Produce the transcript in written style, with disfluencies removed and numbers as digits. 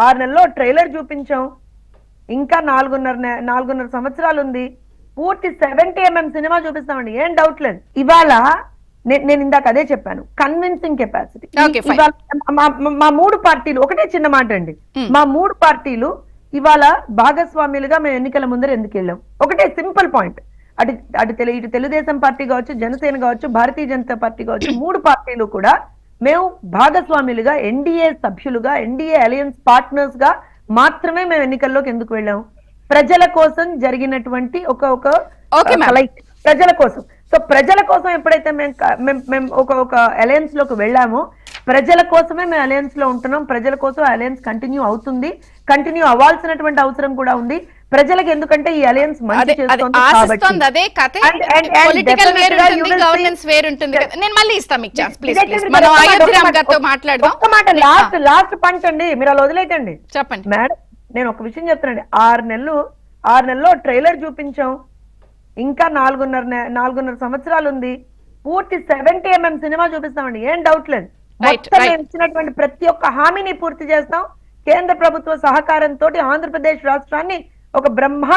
6 నెలల్లో ట్రైలర్ చూపించాం, ఇంకా 4.5 సంవత్సరాలు ఉంది, పూర్తి 70mm సినిమా చూపిస్తామండి, ఏం డౌట్ లేదు. ఇవాళ నేను ఇందాక అదే చెప్పాను, కన్విన్సింగ్ కెపాసిటీ. మా 3 పార్టీలు, ఒకటే చిన్న మాట అండి, మా 3 పార్టీలు ఇవాళ భాగస్వామ్యులుగా మేము ఎన్నికల ముందర ఎందుకు వెళ్ళాం? ఒకటే సింపుల్ పాయింట్. ఇటు తెలుగుదేశం పార్టీ కావచ్చు, జనసేన కావచ్చు, భారతీయ జనతా పార్టీ కావచ్చు, 3 పార్టీలు కూడా మేము భాగస్వామ్యులుగా, ఎన్డీఏ సభ్యులుగా, ఎన్డీఏ అలయన్స్ పార్ట్నర్స్ గా మాత్రమే మేము ఎన్నికల్లోకి ఎందుకు వెళ్ళాం? ప్రజల కోసం జరిగినటువంటి ఒక ప్రజల కోసం. సో ప్రజల కోసం ఎప్పుడైతే మేము ఒక అలయన్స్ లోకి వెళ్ళామో, ప్రజల కోసమే మేము అలయన్స్ లో ఉంటున్నాం. ప్రజల కోసం అలయన్స్ కంటిన్యూ అవుతుంది, కంటిన్యూ అవ్వాల్సినటువంటి అవసరం కూడా ఉంది ప్రజలకు. ఎందుకంటే ఈ అలయన్స్ మంచి చేస్తుంది కాబట్టి. లాస్ట్ పంచ్ అండి, మీరు అలా వదిలేకండి. చెప్పండి మేడం, నేను ఒక విషయం చెప్తానండి. 6 నెలల్లో ట్రైలర్ చూపించాం, ఇంకా 4.5 సంవత్సరాలు ఉంది, పూర్తి 70mm సినిమా చూపిస్తామండి, ఏం డౌట్ లేదు. మొత్తం మేము ఇచ్చినటువంటి ప్రతి ఒక్క హామీని పూర్తి చేస్తాం. కేంద్ర ప్రభుత్వ సహకారంతో ఆంధ్రప్రదేశ్ రాష్ట్రాన్ని ఒక బ్రహ్మాండ